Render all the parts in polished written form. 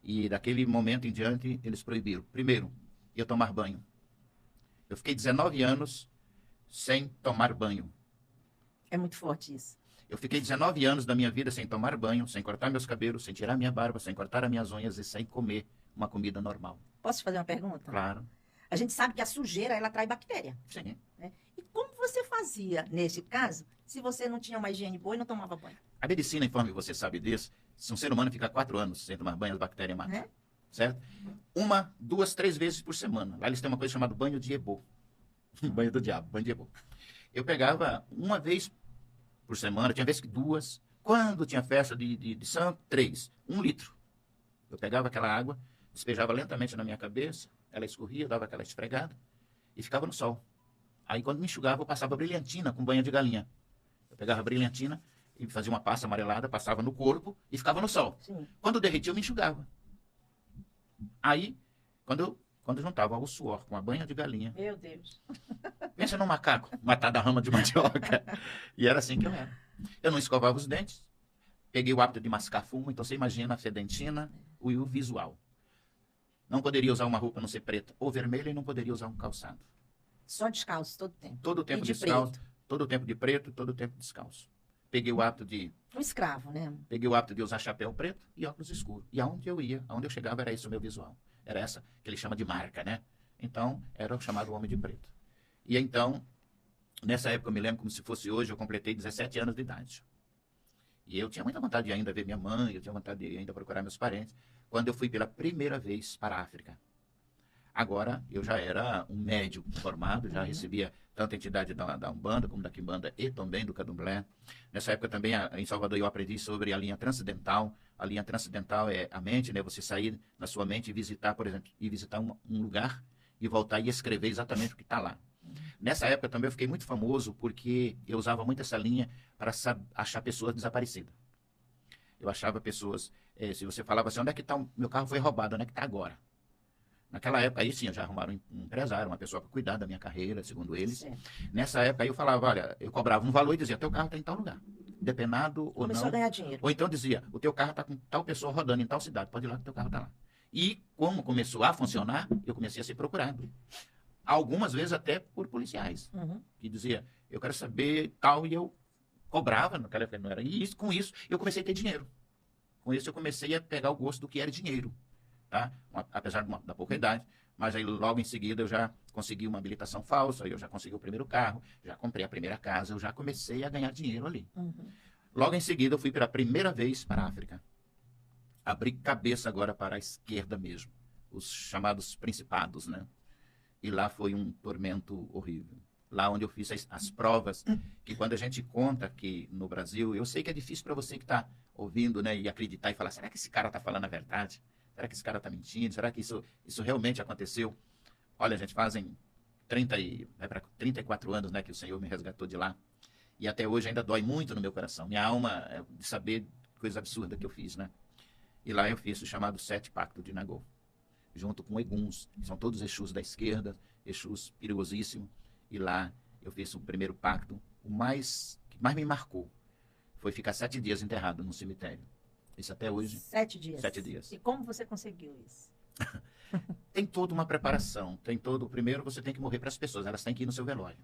E daquele momento em diante, eles proibiram. Primeiro, eu tomar banho. Eu fiquei 19 anos sem tomar banho. É muito forte isso. Eu fiquei 19 anos da minha vida sem tomar banho, sem cortar meus cabelos, sem tirar minha barba, sem cortar as minhas unhas e sem comer uma comida normal. Posso te fazer uma pergunta? Claro. A gente sabe que a sujeira, ela atrai bactéria. Sim. Né? E como você fazia, nesse caso, se você não tinha uma higiene boa e não tomava banho? A medicina informa, e você sabe disso, se um ser humano ficar 4 anos sem tomar banho, as bactérias matam. Né? Certo? 1, 2, 3 vezes por semana. Lá eles têm uma coisa chamada banho de ebô. Banho do diabo, banho de ebô. Eu pegava uma vez por semana, tinha vezes que 2. Quando tinha festa de santo, 3. 1 litro. Eu pegava aquela água, despejava lentamente na minha cabeça, ela escorria, dava aquela esfregada e ficava no sol. Aí quando me enxugava, eu passava brilhantina com banha de galinha. Eu pegava brilhantina e fazia uma pasta amarelada, passava no corpo e ficava no sol. Sim. Quando derretia, eu me enxugava. Aí, quando juntava o suor com a banha de galinha, Meu Deus. pensa num macaco matado a rama de mandioca. E era assim que eu era. Eu não escovava os dentes, peguei o hábito de mascar fumo, então você imagina a sedentina e o visual. Não poderia usar uma roupa a não ser preta ou vermelha e não poderia usar um calçado. Só descalço todo tempo. Todo o tempo E de descalço, preto. todo o tempo de preto, todo o tempo descalço. Peguei o hábito de Um escravo, né? usar chapéu preto e óculos escuros. E aonde eu ia, aonde eu chegava, era esse o meu visual. Era essa que ele chama de marca, né? Então, era o chamado homem de preto. E então, nessa época, eu me lembro como se fosse hoje, eu completei 17 anos de idade. E eu tinha muita vontade de ainda ver minha mãe, eu tinha vontade de ainda procurar meus parentes, quando eu fui pela primeira vez para a África. Agora, eu já era um médium formado, já recebia tanto a entidade da Umbanda, como da Quimbanda e também do Candomblé. Nessa época também, em Salvador, eu aprendi sobre a linha transcendental. A linha transcendental é a mente, né? Você sair na sua mente e visitar, por exemplo, um lugar e voltar e escrever exatamente o que está lá. Nessa época também eu fiquei muito famoso porque eu usava muito essa linha para achar pessoas desaparecidas. Eu achava pessoas, se você falava assim, onde é que está meu carro foi roubado, onde é que está agora? Naquela época, aí sim, eu já arrumaram um empresário, uma pessoa para cuidar da minha carreira, segundo eles. Sim. Nessa época, aí eu falava, olha, eu cobrava um valor e dizia, teu carro está em tal lugar, depenado ou Começou não. a ganhar dinheiro. Ou então dizia, o teu carro está com tal pessoa rodando em tal cidade, pode ir lá que o teu carro está lá. E como começou a funcionar, eu comecei a ser procurado. Algumas vezes até por policiais, que dizia, eu quero saber tal, e eu cobrava, naquela época não era. E isso, com isso, eu comecei a ter dinheiro. Com isso, eu comecei a pegar o gosto do que era dinheiro. Tá? Apesar da pouca idade, mas aí logo em seguida eu já consegui uma habilitação falsa, eu já consegui o primeiro carro, já comprei a primeira casa, eu já comecei a ganhar dinheiro ali. Logo em seguida eu fui pela primeira vez para a África. Abri cabeça agora para a esquerda mesmo, os chamados principados, né? E lá foi um tormento horrível. Lá onde eu fiz as provas, que quando a gente conta que no Brasil, eu sei que é difícil para você que está ouvindo, né, e acreditar e falar, será que esse cara está falando a verdade? Será que esse cara está mentindo? Será que isso realmente aconteceu? Olha, gente, fazem 34 anos, né, que o Senhor me resgatou de lá. E até hoje ainda dói muito no meu coração. Minha alma, de saber coisa absurda que eu fiz, né? E lá eu fiz o chamado 7 Pacto de Nagô, junto com Eguns, que são todos Exus da esquerda, Exus perigosíssimos. E lá eu fiz o primeiro pacto. O que mais me marcou foi ficar 7 dias enterrado no cemitério. Isso até hoje. 7 dias. 7 dias. E como você conseguiu isso? Tem toda uma preparação. Primeiro você tem que morrer para as pessoas. Elas têm que ir no seu velório.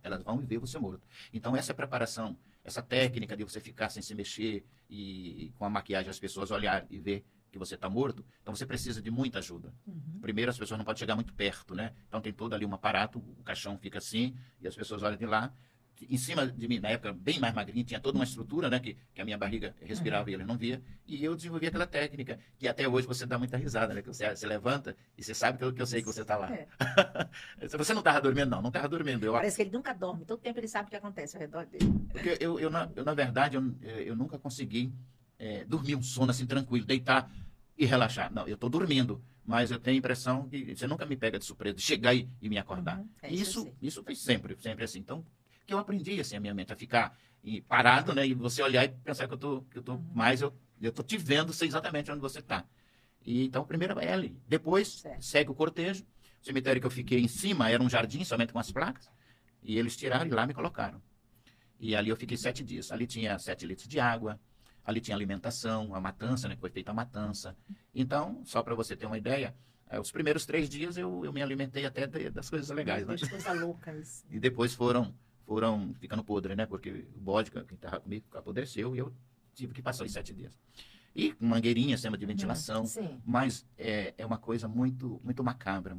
Elas vão ver você morto. Então essa preparação, essa técnica de você ficar sem se mexer e com a maquiagem as pessoas olharem e ver que você está morto, então você precisa de muita ajuda. Primeiro, as pessoas não podem chegar muito perto, né? Então tem todo ali um aparato, o caixão fica assim, e as pessoas olham de lá. Em cima de mim, na época, bem mais magrinho, tinha toda uma estrutura, né? Que a minha barriga respirava e ele não via. E eu desenvolvi aquela técnica, que até hoje você dá muita risada, né? Que você levanta e você sabe que eu sei que você está lá. Você não estava dormindo, não estava dormindo. Parece que ele nunca dorme, todo tempo ele sabe o que acontece ao redor dele. Porque na verdade, eu nunca consegui dormir um sono assim tranquilo, deitar e relaxar. Não, eu estou dormindo, mas eu tenho a impressão que você nunca me pega de surpresa, de chegar e me acordar. Isso foi sempre assim. Então, que eu aprendi assim a minha mente a ficar parado, né, e você olhar e pensar que eu tô mais eu tô te vendo, sei exatamente onde você está. E então primeiro é ali, depois segue o cortejo. O cemitério que eu fiquei em cima era um jardim somente com as placas, e eles tiraram e lá me colocaram. E ali eu fiquei 7 dias. Ali tinha 7 litros de água, Ali tinha alimentação, a matança, né? Que foi feita a matança. Então, só para você ter uma ideia, os primeiros 3 dias eu me alimentei até das coisas legais, né? Das coisas loucas. E depois foram ficando podre, né? Porque o bode que estava comigo apodreceu e eu tive que passar os 7 dias. E com mangueirinha, sistema de ventilação. Sim. Mas é uma coisa muito, muito macabra,